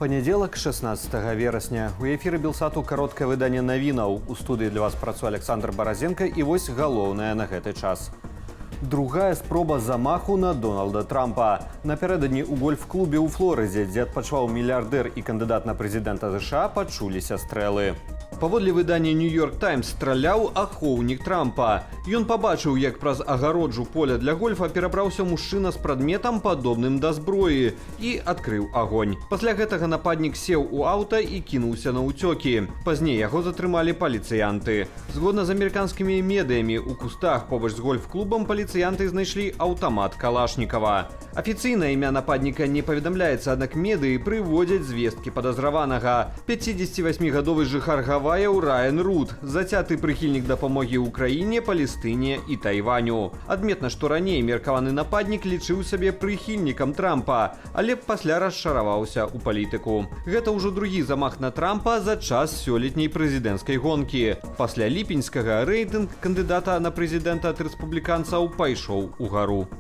Понедельник, 16 верасня. У эфіры Белсату кароткае выданне навінаў. У студыі для вас працуе Александр Баразенко і вось галоўнае на гэты час. Другая спроба замаху на Дональда Трампа. Напярэдадні ў гольф-клубе ў Флорыдзе, дзе адпачваў мільярдэр і кандыдат на прэзідэнта США, пачуліся стрэлы. Паводле выдання «Нью-Йорк Таймс» страляў ахоўнік Трампа. Ён пабачыў, як праз агароджу поля для гольфа перабраўся мужчына з прадметам, падобным да зброі, і адкрыў агонь. Пасля гэтага нападнік сеў у аўта і кінуўся на ўцёкі. Пазней яго затрымалі паліцыянты. Згодна з амерыканскімі медыямі, у кустах побач з гольф-клубам паліцыянты знайшлі аўтамат Калашнікава. Афіцыйна імя нападніка не паведамляецца, аднак медыі прыводзяць звесткі падазраванага. 58-гадовы жыхар Гаваяў Райан Руд, зацяты прыхільнік дапамогі ўкраіне, Палестыне і Тайваню. Адметна, што раней меркаваны нападнік лічыў сябе прыхільнікам Трампа, але пасля расчараваўся ў палітыку. Гэта ўжо другі замах на Трампа за час сёлетняй прэзідэнцкай гонкі. Пасля ліпеньскага рэйтынг кандыдата на прэзідэнта ад рэспубліканцаў пайшоў угару.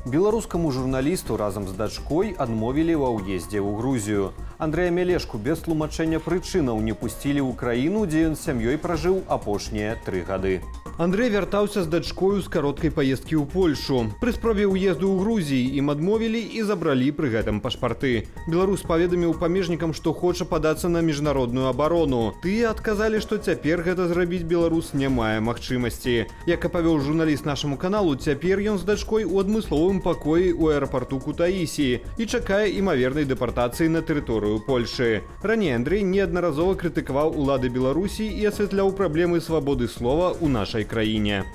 Беларускаму журналісту разам з дачкой адмовілі ва ўездзе ў Грузію. Андрэя Мелешку без тлумачэння прычынаў не пусцілі ў краіну, дзе ён з сям'ёй пражыў апошнія 3 гады. Андрэй вяртаўся з дачкою з кароткай паездкі ў Польшу. Пры спробе ўезду ў Грузіі ім адмовілі і забралі пры гэтым пашпарты. Беларус паведаміў памежнікам, што хоча падацца на міжнародную абарону. Тыя адказалі, што цяпер гэта зрабіць беларус не мае магчымасці. Як апавёў журналіст нашаму каналу, цяпер ён з дачкой у адмысловым пакоі ў аэрапарту Кутаісі і чакае імавернай дэпартацыі на тэрыторыю Польшы. Раней Андрэй неаднаразова крытыкаваў улады Беларусі і асвятляў праблемы свабоды слова ў нашай краіне.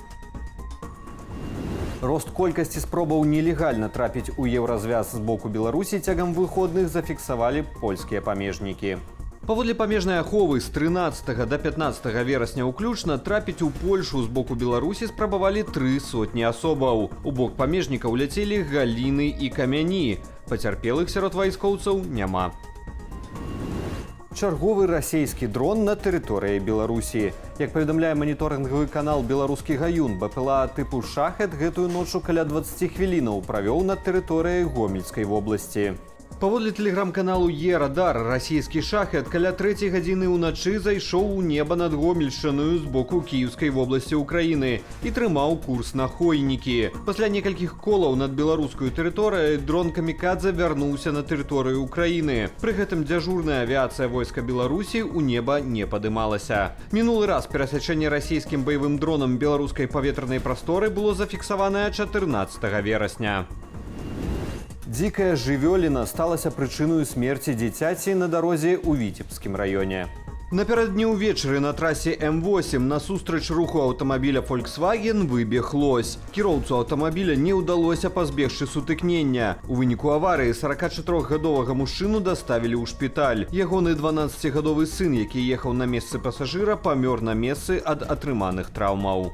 Рост колькасці спробаў нелегальна трапіць у еўразвяз з боку Беларусі цягам выходных зафіксавалі польскія памежнікі. Паводле памежнай аховы з 13 да 15 верасня ўключна трапіць у Польшу з боку Беларусі спрабавалі 3 сотні асобаў. У бок памежнікаў ляцелі галіны і камяні. Пацярпелых сярод вайскоўцаў няма. Чарговы расійскі дрон на тэрыторыі Беларусі. Як паведамляе маніторынгавы канал «Беларускі гаюн», БПЛА тыпу «Шахет» гэтую ночу каля 20 хвілінаў правёў над тэрыторыяй Гомельскай вобласці. Паводле тэлеграм-каналу «Е-Радар», расійскі «Шахет» каля 3 гадзіны ўначы зайшоў у неба над Гомельшчынаю з боку Кіеўскай вобласці Украіны і трымаў курс на Хойнікі. Пасля некалькіх колаў над беларускую тэрыторыяй дрон «Камікадзе» вярнуўся на тэрыторыю Украіны. Пры гэтым дзяжурная авіяцыя войска Беларусі ў неба не падымалася. Мінулы раз перасячэнне расійскім баявым дронам беларускай паветранай прасторы было зафіксаванае 14 верасня. Дзікая жывёліна сталася прычыною смерці дзіцяці на дарозе ў Віцебскім раёне. Напярэдадні ўвечары на трасе М8 насустрач руху аўтамабіля Volkswagen выбег лось. Кіроўцу аўтамабіля не ўдалося пазбегчы сутыкнення. У выніку аварыі 44-гадовага мужчыну даставілі ў шпіталь. Ягоны 12-гадовы сын, які ехаў на месцы пасажыра, памёр на месцы ад атрыманых траўмаў.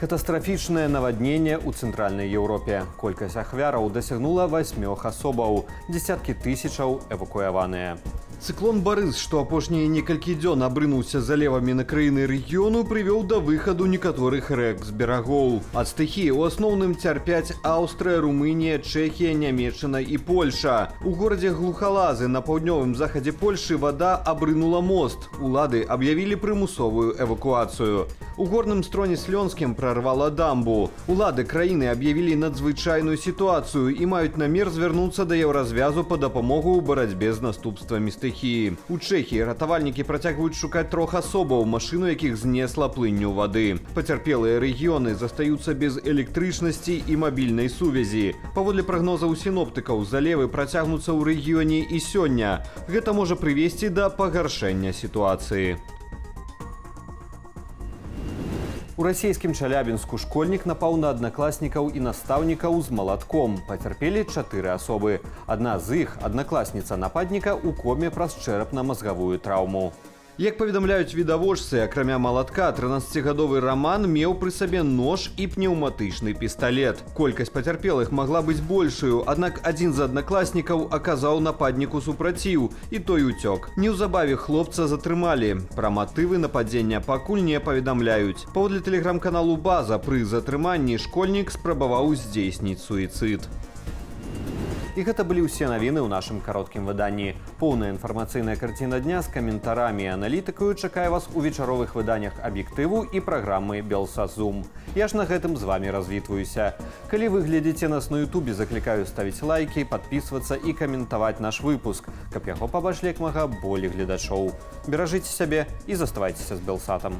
Катастрафічнае навадненне ў цэнтральнай Еўропе. Колькасць ахвяраў дасягнула 8 асобаў. Дзесяткі тысячаў эвакуяваныя. Цыклон Барыс, што апошнія некалькі дзён абрынуўся залевамі на краіны рэгіёну, прывёў да выхаду некаторых рэк з берагоў. Ад стыхіі ў асноўным цярпяць Аўстрыя, Румынія, Чэхія, Нямецчына і Польша. У горадзе Глухалазы на паўднёвым захадзе Польшы вада абрынула мост. Улады аб'явілі прымусовую эвакуацыю. У горным строне Слёнскім прарвала дамбу. Улады краіны аб'явілі надзвычайную сітуацыю і маюць намер звярнуцца да еўразвязу па дапамогу ў барацьбе з наступствамі стыхіі. У Чэхіі ратавальнікі працягваюць шукаць 3 асобаў, машыну якіх знесла плынню вады. Пацярпелыя рэгіёны застаюцца без электрычнасці і мабільнай сувязі. Паводле прагнозаў сіноптыкаў, залевы працягнуцца ў рэгіёне і сёння. Гэта можа прывесці да пагаршэння сітуацыі. У расійскім Чалябінску школьнік напаў на аднакласнікаў і настаўнікаў з малатком. Пацярпелі 4 асобы. Адна з іх, аднакласніца нападніка, у коме праз чэрапна-мазгавую траўму. Як паведамляюць відавочцы, акрамя малатка, 13-гадовы Раман меў пры сабе нож і пнеўматычны пісталет. Колькасць пацярпелых магла быць большую, аднак адзін з аднакласнікаў аказаў нападніку супраціў, і той уцёк. Неўзабаве хлопца затрымалі. Пра матывы нападзення пакуль не паведамляюць. Паводле тэлеграм-каналу «База», пры затрыманні школьнік спрабаваў здзейсніць суіцыд. І гэта былі ўсе навіны ў нашым кароткім выданні. Поўная інфармацыйная карціна дня з каментарамі і аналітыкаю чакае вас у вечаровых выданнях «Аб'ектыву» і праграмы «Белсазум». Я ж на гэтым з вами развітваюся. Калі вы глядзіце нас на ютубе, заклікаю ставіць лайки, подписываться і каментаваць наш выпуск, каб яго пабачылі як мага болей гледачоў. Беражыце сябе і заставайцеся з Белсатам.